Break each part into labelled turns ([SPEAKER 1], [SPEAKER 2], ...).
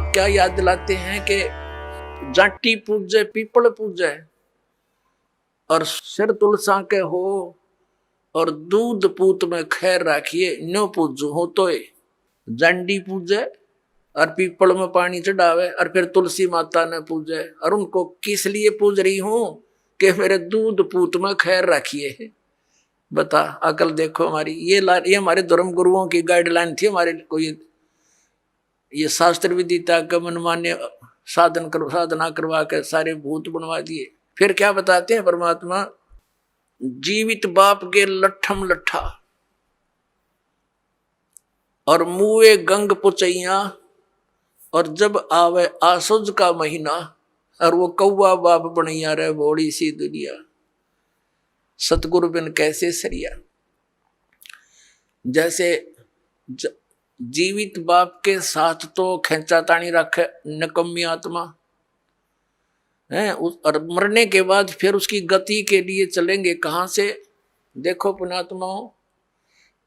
[SPEAKER 1] क्या याद दिलाते हैं कि जाटी पूजे पीपल पूजे और सिर तुलसा के हो और दूध पूत में खैर राखिए न्यो पूजू हो तो जांडी पूजे और पीपल में पानी चढ़ावे और फिर तुलसी माता ने पूजे और उनको किस लिए पूज रही हूं कि मेरे दूध पूत में खैर राखिए। बता अकल देखो हमारी। ये हमारे धर्म गुरुओं की गाइडलाइन थी हमारे को। ये शास्त्र विदिता का मनमान्य साधना करवा के सारे भूत बनवा दिए। फिर क्या बताते हैं परमात्मा, जीवित बाप के लट्ठम लट्ठा और मुए गंग पुचैया और जब आवे आसुज का महीना और वो कौवा बाप बनैया रे बोड़ी सी दुनिया। सतगुरु बिन कैसे सरिया। जैसे जीवित बाप के साथ तो खेचा तानी रखे नकम्मी आत्मा है, और मरने के बाद फिर उसकी गति के लिए चलेंगे कहाँ से। देखो पुण्यात्माओं,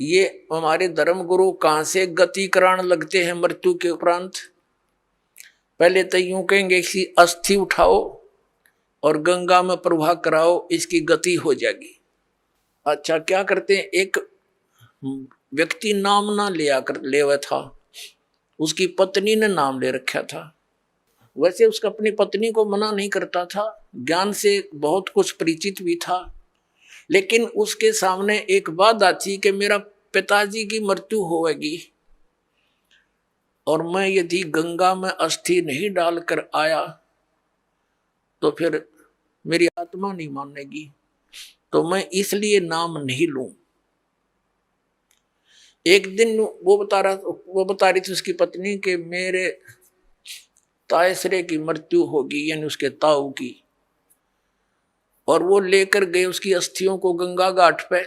[SPEAKER 1] ये हमारे धर्म गुरु कहाँ से गति कराने लगते हैं मृत्यु के उपरांत। पहले तो यूं कहेंगे कि अस्थि उठाओ और गंगा में प्रवाह कराओ, इसकी गति हो जाएगी। अच्छा क्या करते हैं, एक व्यक्ति नाम ना ले हुआ था, उसकी पत्नी ने नाम ले रखा था। वैसे उसका अपनी पत्नी को मना नहीं करता था, ज्ञान से बहुत कुछ परिचित भी था, लेकिन उसके सामने एक बात आती कि मेरा पिताजी की मृत्यु होगी और मैं यदि गंगा में अस्थि नहीं डालकर आया तो फिर मेरी आत्मा नहीं मानेगी, तो मैं इसलिए नाम नहीं लूं। एक दिन वो बता रही थी उसकी पत्नी कि मेरे तायसरे की मृत्यु होगी, यानी उसके ताऊ की, और वो लेकर गए उसकी अस्थियों को गंगा घाट पे।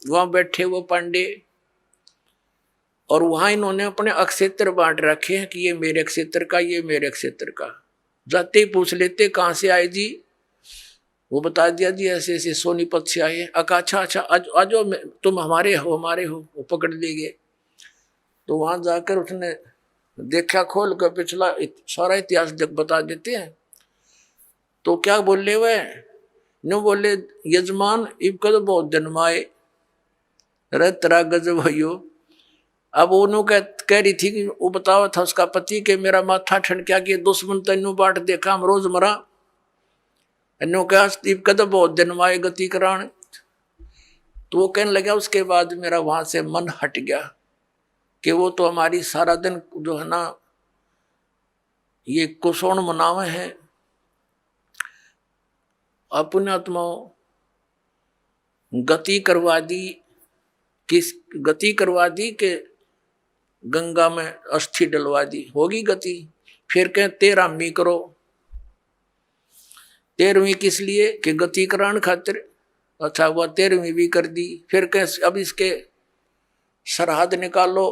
[SPEAKER 1] वहां बैठे वो पांडे और वहां इन्होंने अपने अक्षेत्र बांट रखे हैं कि ये मेरे अक्षेत्र का, ये मेरे अक्षेत्र का। जाते ही पूछ लेते कहां से आए जी, वो बता दिया जी ऐसे ऐसे सोनीपत से आए। अच्छा अच्छा आज तुम हमारे हो वो पकड़ ले गए। तो वहां जाकर उसने देखा, खोल कर पिछला सारा इतिहास बता देते हैं। तो क्या बोले हुए नो, बोले यजमान इब कद बहुत जन्माए रे तेरा गजब भैयो। अब उन्हों कह रही थी कि वो बतावा था उसका पति कि मेरा माथा ठनक्या कि दुश्मन तेनू बाट देखा हम रोज मरा। इन्हों कहा इब कद बहुत जन्माए गति करान। तो वो कहने लगा उसके बाद मेरा वहां से मन हट गया कि वो तो हमारी सारा दिन जो है ना ये कुशोण मनावे हैं। पुण्यात्माओं, गति करवा दी, किस गति करवा दी कि गंगा में अस्थि डलवा दी, होगी गति। फिर कहें 13वीं करो। 13वीं किस लिए कि गति कराने खातिर। अच्छा वह 13वीं भी कर दी। फिर कहें अब इसके सरहद निकालो।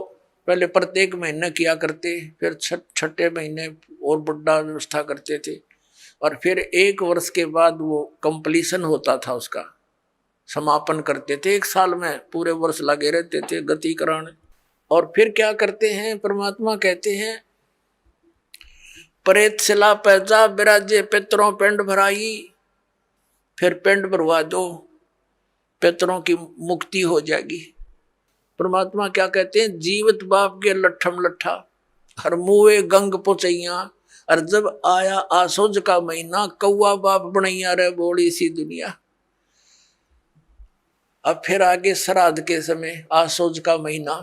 [SPEAKER 1] पहले प्रत्येक महीने किया करते, फिर छठे महीने और बड़ा व्यवस्था करते थे, और फिर 1 वर्ष के बाद वो कंप्लीशन होता था, उसका समापन करते थे। 1 साल में पूरे वर्ष लगे रहते थे गति कराने। और फिर क्या करते हैं, परमात्मा कहते हैं प्रेत शिला पैजा बिराजे पितरों पिंड भराई। फिर पिंड भरवा दो, पितरों की मुक्ति हो जाएगी। परमात्मा क्या कहते हैं, जीवित बाप के लट्ठम लट्ठा हर मुए गंग पुचैया और जब आया आसोज का महीना कौवा बाप बनैया रे बोड़ी सी दुनिया। अब फिर आगे श्राद्ध के समय आसोज का महीना।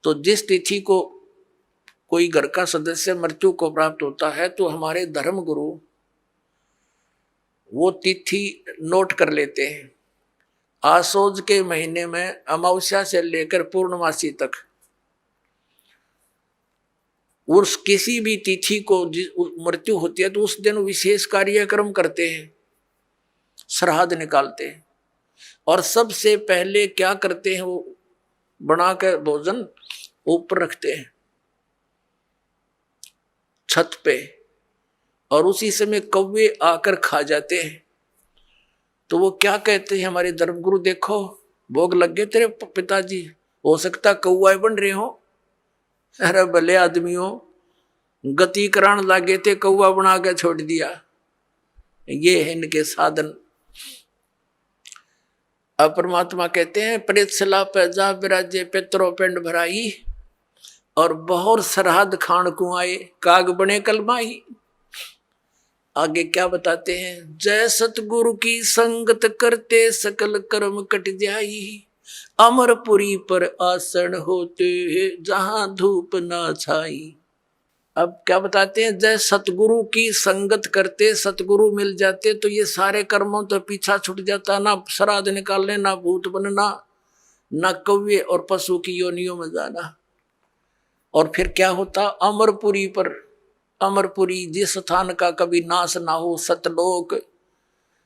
[SPEAKER 1] तो जिस तिथि को कोई घर का सदस्य मृत्यु को प्राप्त होता है तो हमारे धर्म गुरु वो तिथि नोट कर लेते हैं। आसोज के महीने में अमावस्या से लेकर पूर्णमासी तक उस किसी भी तिथि को मृत्यु होती है तो उस दिन विशेष कार्यक्रम करते हैं, श्राद्ध निकालते हैं। और सबसे पहले क्या करते हैं, वो बनाकर भोजन ऊपर रखते हैं छत पे, और उसी समय कौवे आकर खा जाते हैं। तो वो क्या कहते हैं हमारे धर्मगुरु, देखो भोग लग गए तेरे पिताजी, हो सकता कौवा बन रहे हो। अरे भले आदमी हो, गति कराने लागे थे, कौवा बना के छोड़ दिया। ये है इनके साधन। अब परमात्मा कहते हैं प्रेत सला पे जा विराजे पितरों पिंड भराई, और बहुत सरहद खान को आए काग बने कलमाई। आगे क्या बताते हैं, जय सतगुरु की संगत करते सकल कर्म कट जाई, अमरपुरी पर आसन होते जहां धूप ना छाई। अब क्या बताते हैं, जय सतगुरु की संगत करते सतगुरु मिल जाते तो ये सारे कर्मों तो पीछा छूट जाता, ना श्राद्ध निकालने, ना भूत बनना, ना कौवे और पशु की योनियों में जाना। और फिर क्या होता, अमरपुरी पर, अमरपुरी जिस स्थान का कभी नाश ना हो, सतलोक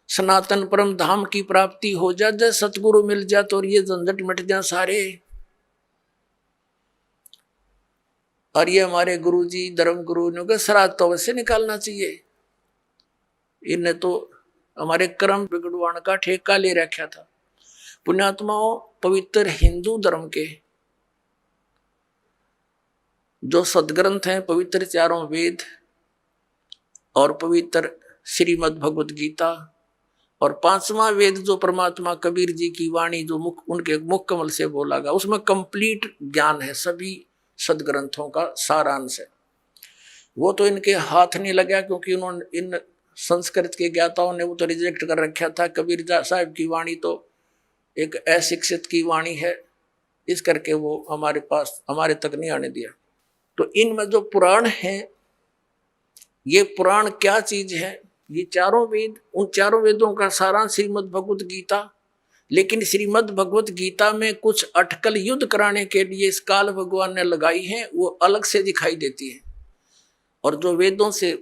[SPEAKER 1] सनातन परम धाम की प्राप्ति हो जा, जय सतगुरु मिल जा तो ये झंझट मिट जा सारे। और ये हमारे गुरुजी धर्म गुरु ने कहा श्राद्ध तो अवश्य निकालना चाहिए, इन्हें तो हमारे कर्म बिगड़वाने का ठेका ले रखा था। पुण्यात्माओं, पवित्र हिंदू धर्म के जो सदग्रंथ हैं, पवित्र चारों वेद और पवित्र श्रीमद् भगवत गीता, और पांचवा वेद जो परमात्मा कबीर जी की वाणी जो उनके मुख कमल से बोला गया, उसमें कंप्लीट ज्ञान है, सभी सदग्रंथों का सारांश है। वो तो इनके हाथ नहीं लगा, क्योंकि उन्होंने इन संस्कृत के ज्ञाताओं ने वो तो रिजेक्ट कर रखा था। कबीर साहब की वाणी तो एक अशिक्षित की वाणी है, इस करके वो हमारे पास, हमारे तक नहीं आने दिया। तो इनमें जो पुराण है, ये पुराण क्या चीज है, ये चारों वेद, उन चारों वेदों का सारांश श्रीमद् भगवत गीता। लेकिन श्रीमद् भगवत गीता में कुछ अटकल युद्ध कराने के लिए इस काल भगवान ने लगाई है, वो अलग से दिखाई देती है। और जो वेदों से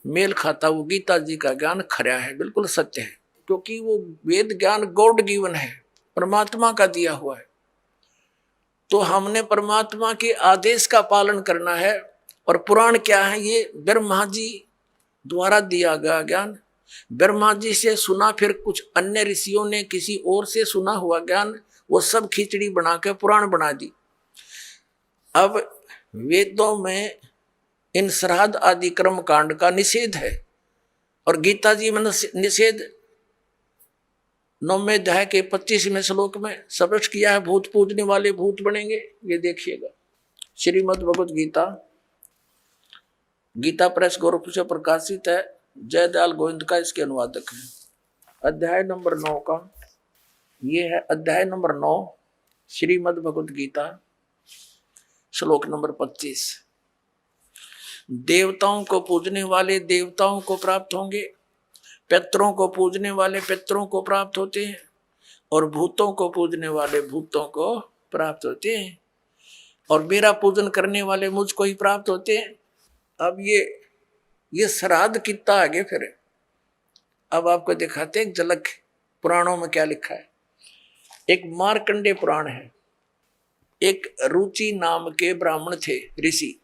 [SPEAKER 1] मेल खाता वो गीता जी का ज्ञान खरा है, बिल्कुल सत्य है, क्योंकि वो वेद ज्ञान गॉड गिवन है, परमात्मा का दिया हुआ है। तो हमने परमात्मा के आदेश का पालन करना है। और पुराण क्या है, ये ब्रह्मा जी द्वारा दिया गया ज्ञान, ब्रह्मा जी से सुना, फिर कुछ अन्य ऋषियों ने किसी और से सुना हुआ ज्ञान, वो सब खिचड़ी बना के पुराण बना दी। अब वेदों में इन श्राद्ध आदि कर्म कांड का निषेध है, और गीता जी में निषेध 9वें अध्याय के 25वें श्लोक में स्पष्ट किया है, भूत पूजने वाले भूत बनेंगे। ये देखिएगा, श्रीमद् भगवत गीता, गीता प्रेस गोरखपुर से प्रकाशित है, जयदयाल गोविंद का इसके अनुवादक है। अध्याय नंबर 9 का ये है, अध्याय नंबर 9 श्रीमद् भगवत गीता, श्लोक नंबर 25। देवताओं को पूजने वाले देवताओं को प्राप्त होंगे, पितरों को पूजने वाले पितरों को प्राप्त होते हैं, और भूतों को पूजने वाले भूतों को प्राप्त होते हैं, और मेरा पूजन करने वाले मुझको ही प्राप्त होते हैं। अब ये श्राद्ध कितना आगे फिर, अब आपको दिखाते हैं एक झलक पुराणों में क्या लिखा है। एक मार्कंडे पुराण है, एक रुचि नाम के ब्राह्मण थे, ऋषि,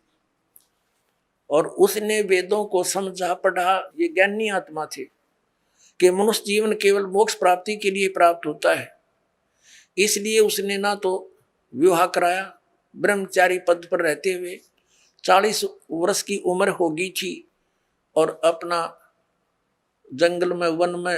[SPEAKER 1] और उसने वेदों को समझा पढ़ा, ये ज्ञानी आत्मा थे कि मनुष्य जीवन केवल मोक्ष प्राप्ति के लिए प्राप्त होता है। इसलिए उसने ना तो विवाह कराया, ब्रह्मचारी पद पर रहते हुए 40 वर्ष की उम्र होगी थी, और अपना जंगल में वन में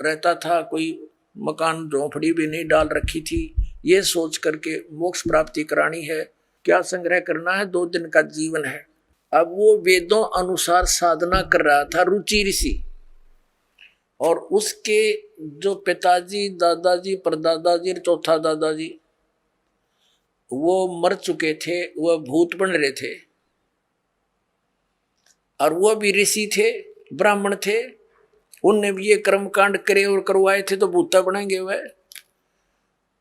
[SPEAKER 1] रहता था, कोई मकान झोंपड़ी भी नहीं डाल रखी थी। ये सोच करके मोक्ष प्राप्ति करानी है, क्या संग्रह करना है, 2 दिन का जीवन है। अब वो वेदों अनुसार साधना कर रहा था, रुचि ऋषि, और उसके जो पिताजी, दादाजी, परदादाजी, चौथा दादाजी वो मर चुके थे, वह भूत बन रहे थे, और वो भी ऋषि थे, ब्राह्मण थे, उनने भी ये कर्म कांड करे और करवाए थे, तो भूता बनेंगे वह।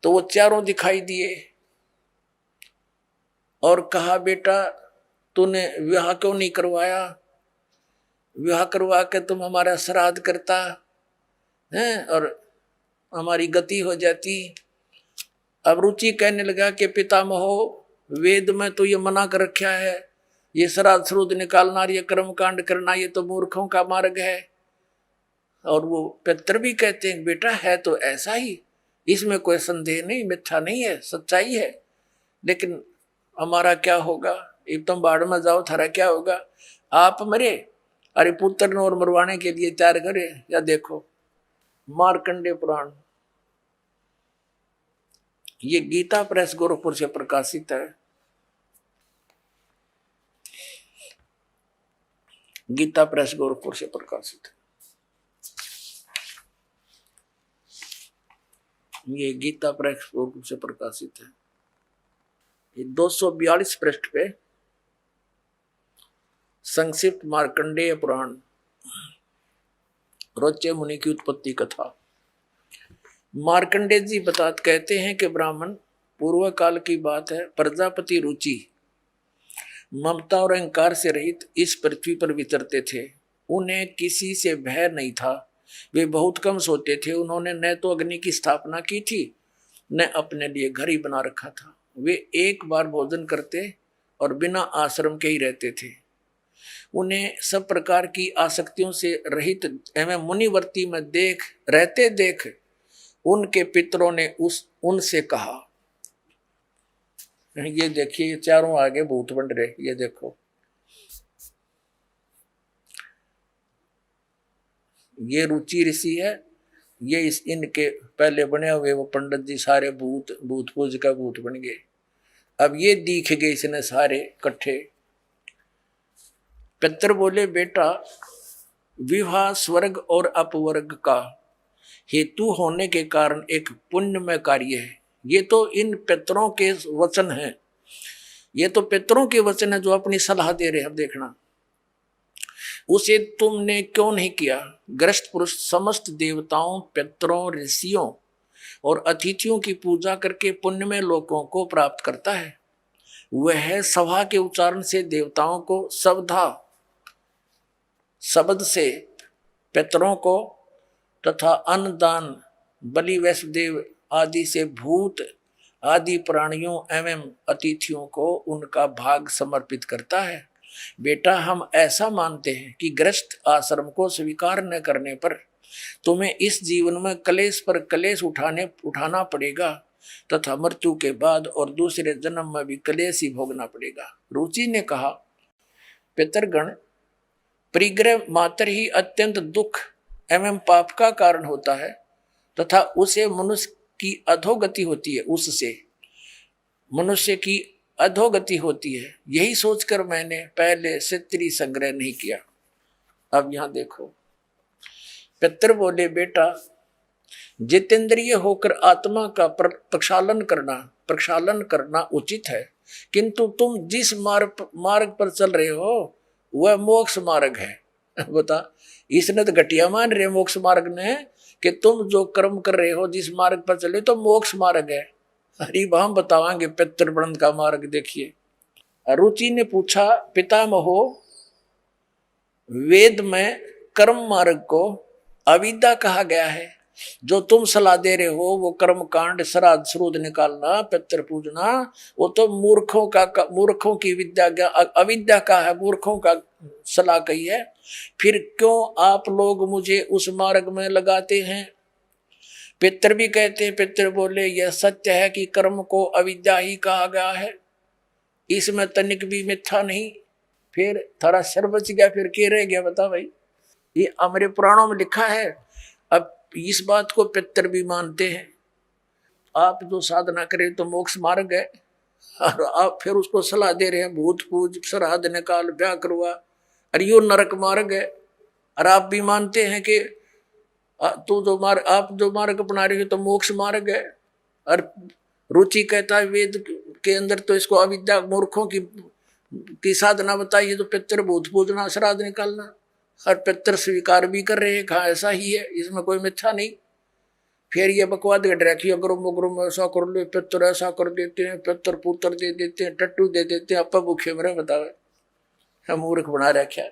[SPEAKER 1] तो वो चारों दिखाई दिए और कहा, बेटा तूने विवाह क्यों नहीं करवाया, विवाह करवा के तुम हमारा श्राद्ध करता है और हमारी गति हो जाती। अब रुचि कहने लगा कि पितामहो, वेद में तो ये मना कर रखा है, ये श्राद्ध श्रुद्ध निकालना, ये कर्म कांड करना, ये तो मूर्खों का मार्ग है। और वो पितर भी कहते हैं, बेटा है तो ऐसा ही, इसमें कोई संदेह नहीं, मिथ्या नहीं है, सच्चाई है, लेकिन हमारा क्या होगा। अब तुम बाढ़ में जाओ, थारा क्या होगा, आप मरे, अरे पुत्र ने और मरवाने के लिए तैयार करे। या देखो मार्कंडे पुराण, ये गीता प्रेस गोरखपुर से प्रकाशित है। गीता प्रेस गोरखपुर से प्रकाशित है। ये गीता प्रेस गोरखपुर से प्रकाशित है। ये 242 पृष्ठ पे संक्षिप्त मार्कंडेय पुराण, रोच्य मुनि की उत्पत्ति कथा। मार्कंडेय जी कहते हैं कि ब्राह्मण, पूर्व काल की बात है, प्रजापति रुचि ममता और अहंकार से रहित इस पृथ्वी पर विचरते थे। उन्हें किसी से भय नहीं था, वे बहुत कम सोते थे। उन्होंने न तो अग्नि की स्थापना की थी, न अपने लिए घर ही बना रखा था। वे एक बार भोजन करते और बिना आश्रम के ही रहते थे। उन्हें सब प्रकार की आसक्तियों से रहित एवं मुनिवर्ती में देख उनके पितरों ने उनसे कहा, ये देखिए ये चारों आगे भूत बन रहे, ये देखो, ये रुचि ऋषि है, ये इनके पहले बने हुए वो पंडित जी सारे भूत पूज का भूत बन गए। अब ये दिख गए इसने सारे इकट्ठे। पितर बोले, बेटा विवाह स्वर्ग और अपवर्ग का हेतु होने के कारण एक पुण्यमय कार्य है। ये तो इन पितरों के वचन हैं, ये तो पितरों के वचन है जो अपनी सलाह दे रहे हैं। अब देखना, उसे तुमने क्यों नहीं किया। ग्रस्त पुरुष समस्त देवताओं, पितरों, ऋषियों और अतिथियों की पूजा करके पुण्यमय लोकों को प्राप्त करता है। वह सभा के उच्चारण से देवताओं को, शब्द से पितरों को तथा अन्नदान, बलि, वैष्णदेव आदि से भूत आदि प्राणियों एवं अतिथियों को उनका भाग समर्पित करता है। बेटा, हम ऐसा मानते हैं कि गृहस्थ आश्रम को स्वीकार न करने पर तुम्हें इस जीवन में कलेश पर कलेश उठाना पड़ेगा तथा मृत्यु के बाद और दूसरे जन्म में भी कलेश ही भोगना पड़ेगा। रुचि ने कहा, पितरगण, परिग्रह मात्र ही अत्यंत दुख एवं पाप का कारण होता है तथा उसे मनुष्य की अधोगति होती है, उससे मनुष्य की अधोगति होती है। यही सोचकर मैंने पहले क्षत्रिय संग्रह नहीं किया। अब यहां देखो, पितर बोले, बेटा जितेंद्रिय होकर आत्मा का प्रक्षालन करना उचित है, किंतु तुम जिस मार्ग पर चल रहे हो वह मोक्ष मार्ग है। बता, इसने तो घटिया मान रहे मोक्ष मार्ग ने कि तुम जो कर्म कर रहे हो जिस मार्ग पर चले तो मोक्ष मार्ग है। अरे हम बतावांगे पितृवृंद का मार्ग। देखिए, रुचि ने पूछा, पितामहो, वेद में कर्म मार्ग को अविद्या कहा गया है। जो तुम सलाह दे रहे हो वो कर्म कांड, श्राद्ध श्रूद निकालना, पितृ पूजना, वो तो मूर्खों की विद्या, अविद्या का है, मूर्खों का सलाह कही है। फिर क्यों आप लोग मुझे उस मार्ग में लगाते हैं। पितर भी कहते हैं, पितर बोले, यह सत्य है कि कर्म को अविद्या ही कहा गया है, इसमें तनिक भी मिथ्या नहीं। फिर थारा सर बच गया, फिर क्या रह गया बता भाई। ये हमारे पुराणों में लिखा है। अब इस बात को पितर भी मानते हैं। आप जो साधना करें तो मोक्ष मार्ग है, और आप फिर उसको सलाह दे रहे हैं भूत पूज, श्राद्ध निकाल, ब्याह करवा, अरे यो नरक मार्ग है। और आप भी मानते हैं कि आप जो मार्ग अपना रहे हो तो मोक्ष मार्ग है। और रुचि कहता है वेद के अंदर तो इसको अविद्या, मूर्खों की साधना बताइए, तो पितर भूत पूजना, श्राद्ध निकालना, और पितर स्वीकार भी कर रहे हैं, कहा ऐसा ही है, इसमें कोई मिथ्या नहीं। फिर ये बकवाद गढ़ रखी, अगर ऐसा कर लो, पितर ऐसा कर देते हैं, पितर पुत्र दे देते हैं, टट्टू दे देते हैं, अपा भूखे मरे, बतावे मूर्ख बना रखा।